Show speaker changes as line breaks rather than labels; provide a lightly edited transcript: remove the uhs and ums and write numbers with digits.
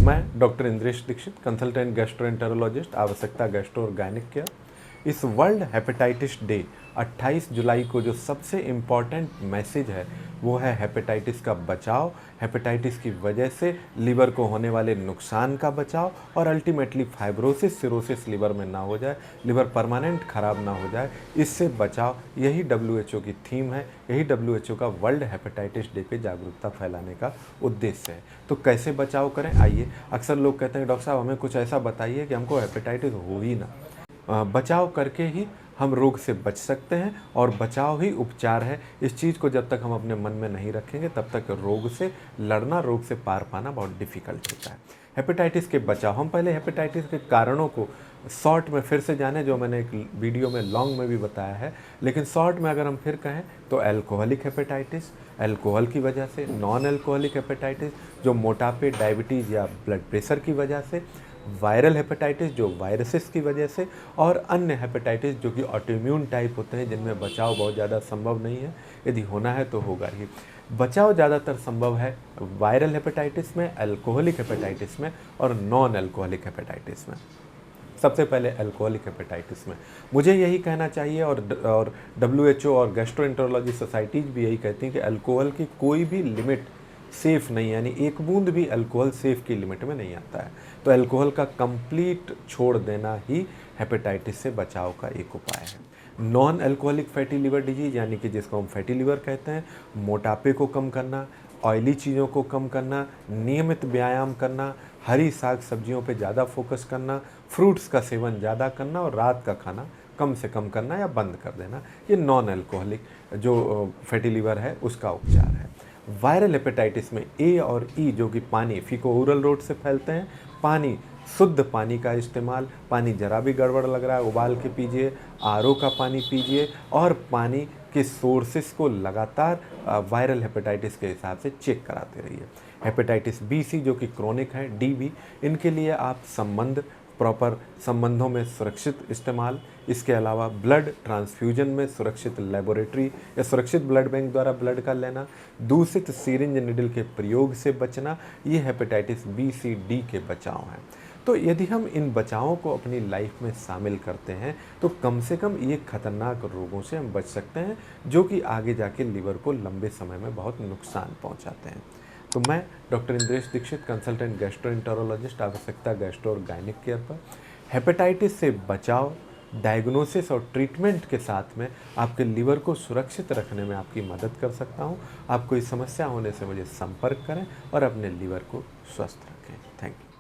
मैं doctor Indresh Dikshit, consultant gastroenterologist, Aavashyakta gastro और gynaec care. इस वर्ल्ड हेपेटाइटिस डे 28 जुलाई को जो सबसे इम्पॉर्टेंट मैसेज है वो है हेपेटाइटिस का बचाव, हेपेटाइटिस की वजह से लिवर को होने वाले नुकसान का बचाव और अल्टीमेटली फाइब्रोसिस सिरोसिस लिवर में ना हो जाए, लिवर परमानेंट खराब ना हो जाए, इससे बचाव। यही WHO की थीम है, यही WHO का वर्ल्ड हेपेटाइटिस डे पे जागरूकता फैलाने का उद्देश्य है। तो कैसे बचाव करें, आइए। अक्सर लोग कहते हैं डॉक्टर साहब हमें कुछ ऐसा बताइए कि हमको हेपेटाइटिस हो ही ना। बचाव करके ही हम रोग से बच सकते हैं और बचाव ही उपचार है। इस चीज़ को जब तक हम अपने मन में नहीं रखेंगे तब तक रोग से लड़ना, रोग से पार पाना बहुत डिफ़िकल्ट होता है। हेपेटाइटिस के बचाव, हम पहले हेपेटाइटिस के कारणों को शॉर्ट में फिर से जाने, जो मैंने एक वीडियो में लॉन्ग में भी बताया है, लेकिन शॉर्ट में अगर हम फिर कहें तो अल्कोहलिक हेपेटाइटिस, अल्कोहल की वजह से; नॉन अल्कोहलिक हेपेटाइटिस जो मोटापे, डायबिटीज़ या ब्लड प्रेशर की वजह से; वायरल हेपेटाइटिस जो वायरसेस की वजह से; और अन्य हेपेटाइटिस जो कि ऑटोइम्यून टाइप होते हैं जिनमें बचाव बहुत ज़्यादा संभव नहीं है, यदि होना है तो होगा ही। बचाव ज़्यादातर संभव है वायरल हेपेटाइटिस में, अल्कोहलिक हेपेटाइटिस में और नॉन अल्कोहलिक हेपेटाइटिस में। सबसे पहले अल्कोहलिक हेपेटाइटिस में मुझे यही कहना चाहिए, और WHO और गैस्ट्रोएंटेरोलॉजी सोसाइटीज़ भी यही कहती हैं कि अल्कोहल की कोई भी लिमिट सेफ़ नहीं है, यानी एक बूंद भी अल्कोहल सेफ़ की लिमिट में नहीं आता है। तो अल्कोहल का कंप्लीट छोड़ देना ही हेपेटाइटिस से बचाव का एक उपाय है। Non alcoholic fatty liver disease, यानी कि जिसको हम फैटी लिवर कहते हैं, मोटापे को कम करना, ऑयली चीज़ों को कम करना, नियमित व्यायाम करना, हरी साग सब्जियों पे ज़्यादा फोकस करना, फ्रूट्स का सेवन ज़्यादा करना और रात का खाना कम से कम करना या बंद कर देना, ये नॉन अल्कोहलिक जो फैटी लिवर है उसका उपचार है। वायरल हेपेटाइटिस में ए और ई जो कि पानी, फीको ओरल रोड से फैलते हैं, पानी, शुद्ध पानी का इस्तेमाल, पानी जरा भी गड़बड़ लग रहा है उबाल के पीजिए, RO का पानी पीजिए और पानी के सोर्सेस को लगातार वायरल हेपेटाइटिस के हिसाब से चेक कराते रहिए। हेपेटाइटिस बी सी जो कि क्रोनिक है, DB, इनके लिए आप प्रॉपर संबंधों में सुरक्षित इस्तेमाल, इसके अलावा ब्लड ट्रांसफ्यूजन में सुरक्षित लेबोरेटरी या सुरक्षित ब्लड बैंक द्वारा ब्लड का लेना, दूषित सीरिंज निडल के प्रयोग से बचना, ये हेपेटाइटिस B-C-D के बचाव हैं। तो यदि हम इन बचावों को अपनी लाइफ में शामिल करते हैं तो कम से कम ये खतरनाक रोगों से हम बच सकते हैं जो कि आगे जाके लिवर को लंबे समय में बहुत नुकसान पहुंचाते हैं। तो मैं doctor Indresh Dikshit, consultant gastroenterologist, Aavashyakta gastro और गायनिक केयर पर हेपेटाइटिस से बचाव, डायग्नोसिस और ट्रीटमेंट के साथ में आपके लिवर को सुरक्षित रखने में आपकी मदद कर सकता हूं। आप कोई समस्या होने से मुझे संपर्क करें और अपने लिवर को स्वस्थ रखें। Thank you.